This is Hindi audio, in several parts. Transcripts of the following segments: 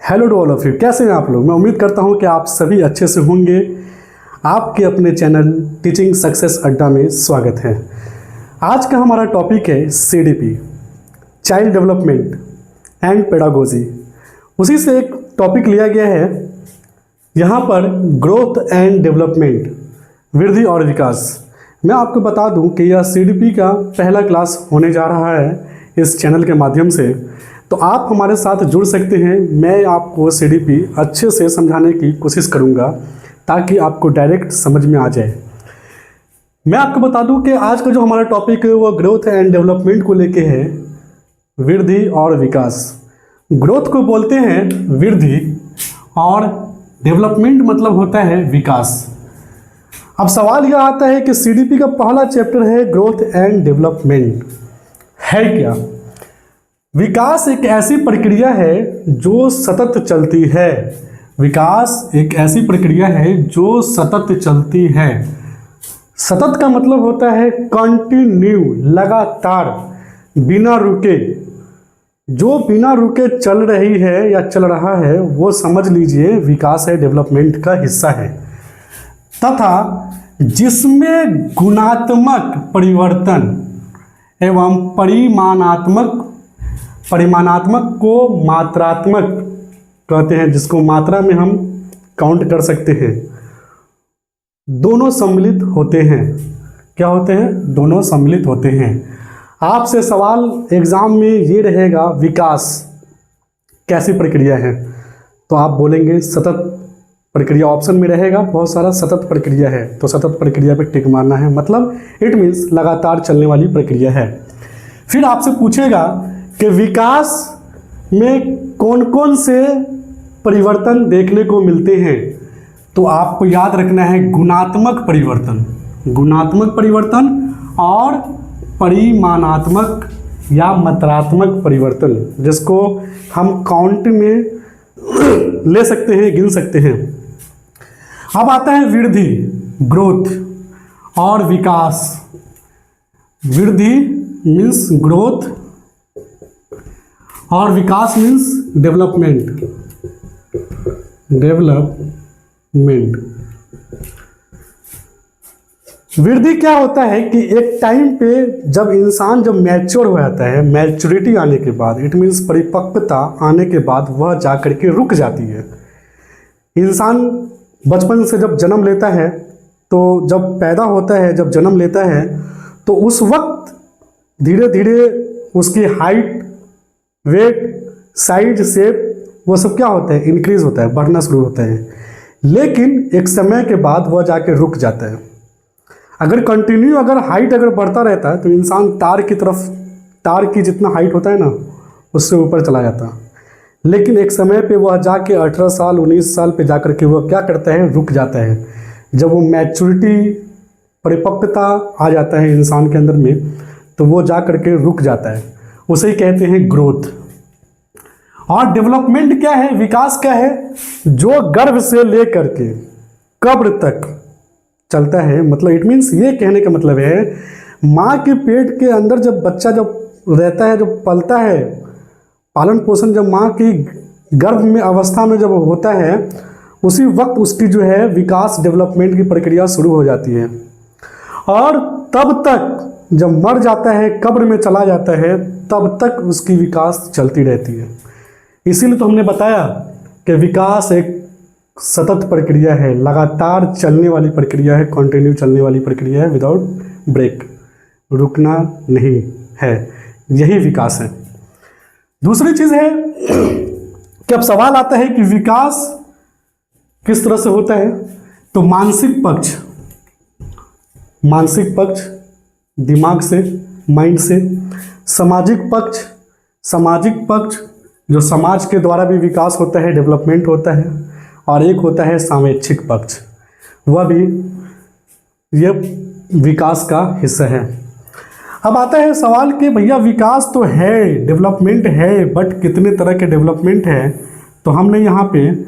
Hello to all of you, कैसे हैं आप लोग। मैं उम्मीद करता हूं कि आप सभी अच्छे से होंगे। आपके अपने चैनल टीचिंग सक्सेस अड्डा में स्वागत है। आज का हमारा टॉपिक है CDP, child development and pedagogy. उसी से एक टॉपिक लिया गया है यहाँ पर, ग्रोथ एंड डेवलपमेंट, वृद्धि और विकास। मैं आपको बता दूं कि यह CDP का पहला क्लास होने जा रहा है इस चैनल के माध्यम से, तो आप हमारे साथ जुड़ सकते हैं। मैं आपको CDP अच्छे से समझाने की कोशिश करूंगा ताकि आपको डायरेक्ट समझ में आ जाए। मैं आपको बता दूं कि आज का जो हमारा टॉपिक है वो ग्रोथ एंड डेवलपमेंट को लेके है, वृद्धि और विकास। ग्रोथ को बोलते हैं वृद्धि और डेवलपमेंट मतलब होता है विकास। अब सवाल यह आता है कि CDP का पहला चैप्टर है ग्रोथ एंड डेवलपमेंट, है क्या? विकास एक ऐसी प्रक्रिया है जो सतत चलती है। विकास एक ऐसी प्रक्रिया है जो सतत चलती है। सतत का मतलब होता है कंटिन्यू, लगातार, बिना रुके। जो बिना रुके चल रही है या चल रहा है वो समझ लीजिए विकास है, डेवलपमेंट का हिस्सा है। तथा जिसमें गुणात्मक परिवर्तन एवं परिमाणात्मक को मात्रात्मक कहते हैं, जिसको मात्रा में हम काउंट कर सकते हैं, दोनों सम्मिलित होते हैं। क्या होते हैं? दोनों सम्मिलित होते हैं। आपसे सवाल एग्जाम में ये रहेगा, विकास कैसी प्रक्रिया है? तो आप बोलेंगे सतत प्रक्रिया। ऑप्शन में रहेगा बहुत सारा, सतत प्रक्रिया है, तो सतत प्रक्रिया पे टिक मारना है, मतलब इट मीन्स लगातार चलने वाली प्रक्रिया है। फिर आपसे पूछेगा कि विकास में कौन कौन से परिवर्तन देखने को मिलते हैं, तो आपको याद रखना है गुणात्मक परिवर्तन और परिमाणात्मक या मात्रात्मक परिवर्तन, जिसको हम काउंट में ले सकते हैं, गिन सकते हैं। अब आता है वृद्धि, ग्रोथ और विकास। वृद्धि मीन्स ग्रोथ और विकास मीन्स डेवलपमेंट। वृद्धि क्या होता है कि एक टाइम पे जब इंसान मैच्योर हो जाता है, मैच्योरिटी आने के बाद, इट मीन्स परिपक्वता आने के बाद, वह जाकर के रुक जाती है। इंसान बचपन से जब जन्म लेता है, तो जब पैदा होता है, जब जन्म लेता है, तो उस वक्त धीरे धीरे उसकी हाइट, वेट, साइज, शेप, वो सब क्या होता है? इंक्रीज होता है, बढ़ना शुरू होता है। लेकिन एक समय के बाद वह जाके रुक जाता है। अगर कंटिन्यू हाइट बढ़ता रहता है तो इंसान तार की जितना हाइट होता है ना, उससे ऊपर चला जाता है। लेकिन एक समय पे वह जाके 18 साल 19 साल पे जाकर के वह क्या करता है? रुक जाता है। जब वो मैच्योरिटी, परिपक्वता आ जाता है इंसान के अंदर में, तो वो जाकर के रुक जाता है। उसे ही कहते हैं ग्रोथ। और डेवलपमेंट क्या है? विकास क्या है? जो गर्भ से लेकर के कब्र तक चलता है। मतलब इट मीन्स, ये कहने का मतलब है, माँ के पेट के अंदर जब बच्चा रहता है, जब पलता है, पालन पोषण जब माँ की गर्भ में अवस्था में जब होता है, उसी वक्त उसकी विकास, डेवलपमेंट की प्रक्रिया शुरू हो जाती है। और तब तक जब मर जाता है, कब्र में चला जाता है, तब तक उसकी विकास चलती रहती है। इसीलिए तो हमने बताया कि विकास एक सतत प्रक्रिया है, लगातार चलने वाली प्रक्रिया है, कंटिन्यू चलने वाली प्रक्रिया है, विदाउट ब्रेक, रुकना नहीं है। यही विकास है। दूसरी चीज़ है कि अब सवाल आता है कि विकास किस तरह से होता है? तो मानसिक पक्ष दिमाग से, माइंड से, सामाजिक पक्ष जो समाज के द्वारा भी विकास होता है, डेवलपमेंट होता है, और एक होता है सापेक्षिक पक्ष, वह भी ये विकास का हिस्सा है। अब आता है सवाल कि भैया विकास तो है, डेवलपमेंट है, बट कितने तरह के डेवलपमेंट है? तो हमने यहाँ पे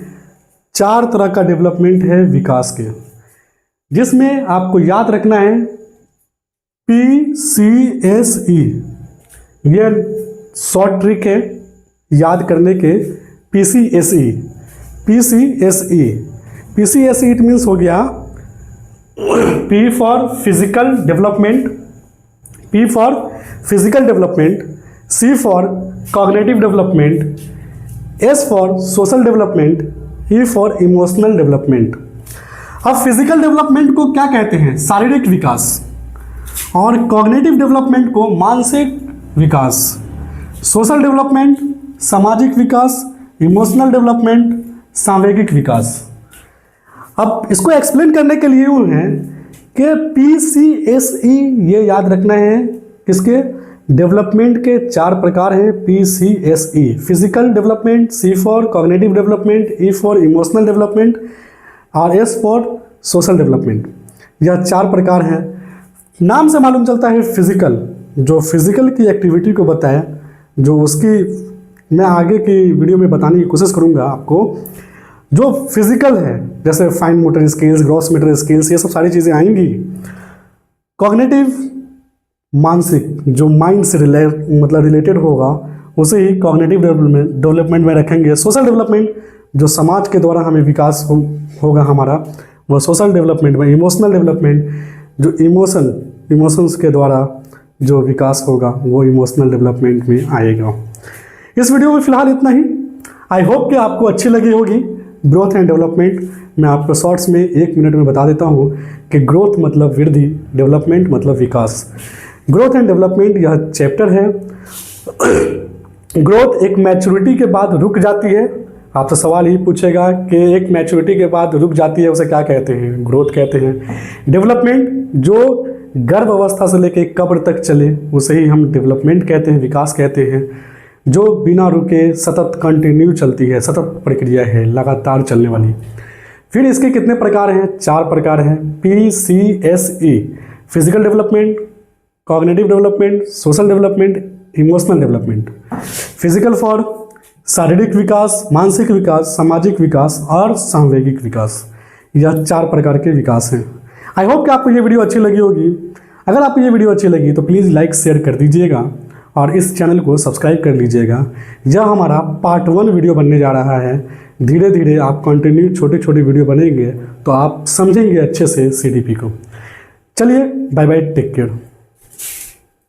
4 तरह का डेवलपमेंट है विकास के, जिसमें आपको याद रखना है PCSE। ये शॉर्ट ट्रिक है याद करने के, PCSE, PCSE, PCSE it means हो गया P for physical development, P for physical development, C for cognitive development, S for social development, E for emotional development. अब फिजिकल डेवलपमेंट को क्या कहते हैं? शारीरिक विकास। और कॉग्निटिव डेवलपमेंट को मानसिक विकास, सोशल डेवलपमेंट सामाजिक विकास, इमोशनल डेवलपमेंट सांवेगिक विकास। अब इसको एक्सप्लेन करने के लिए यूँ है कि PCSE ये याद रखना है, किसके? डेवलपमेंट के 4 प्रकार हैं PCSE, physical development, C for cognitive development, E for emotional development और S फॉर सोशल डेवलपमेंट। यह 4 प्रकार हैं। नाम से मालूम चलता है फिजिकल, जो फिजिकल की एक्टिविटी को बताया, जो उसकी मैं आगे की वीडियो में बताने की कोशिश करूँगा आपको। जो फिजिकल है जैसे fine motor skills, gross motor skills, ये सब सारी चीज़ें आएंगी। कॉग्निटिव मानसिक, जो माइंड से रिलेटेड होगा उसे ही कॉग्निटिव डेवलपमेंट में रखेंगे। सोशल डेवलपमेंट जो समाज के द्वारा हमें विकास होगा हमारा, वह सोशल डेवलपमेंट में। इमोशनल डेवलपमेंट जो इमोशंस के द्वारा जो विकास होगा वो इमोशनल डेवलपमेंट में आएगा। इस वीडियो में फ़िलहाल इतना ही। आई होप कि आपको अच्छी लगी होगी ग्रोथ एंड डेवलपमेंट। मैं आपको शॉर्ट्स में 1 मिनट में बता देता हूँ कि ग्रोथ मतलब वृद्धि, डेवलपमेंट मतलब विकास। ग्रोथ एंड डेवलपमेंट यह चैप्टर है। ग्रोथ एक मैच्योरिटी के बाद रुक जाती है। आपसे सवाल ही पूछेगा कि एक मैच्योरिटी के बाद रुक जाती है उसे क्या कहते हैं? ग्रोथ कहते हैं। डेवलपमेंट जो गर्भ अवस्था से लेकर कब्र तक चले उसे ही हम डेवलपमेंट कहते हैं, विकास कहते हैं। जो बिना रुके सतत कंटिन्यू चलती है, सतत प्रक्रिया है, लगातार चलने वाली। फिर इसके कितने प्रकार हैं? 4 प्रकार हैं। PCSE, physical development, cognitive development, social development, emotional development. Physical for शारीरिक विकास, मानसिक विकास, सामाजिक विकास और सांवेगिक विकास। यह 4 प्रकार के विकास हैं। आई होप कि आपको ये वीडियो अच्छी लगी होगी। अगर आपको ये वीडियो अच्छी लगी तो प्लीज़ लाइक शेयर कर दीजिएगा और इस चैनल को सब्सक्राइब कर लीजिएगा। यह हमारा पार्ट 1 वीडियो बनने जा रहा है। धीरे धीरे आप कंटिन्यू छोटी छोटी वीडियो बनेंगे तो आप समझेंगे अच्छे से CDP को। चलिए बाय बाय, टेक केयर।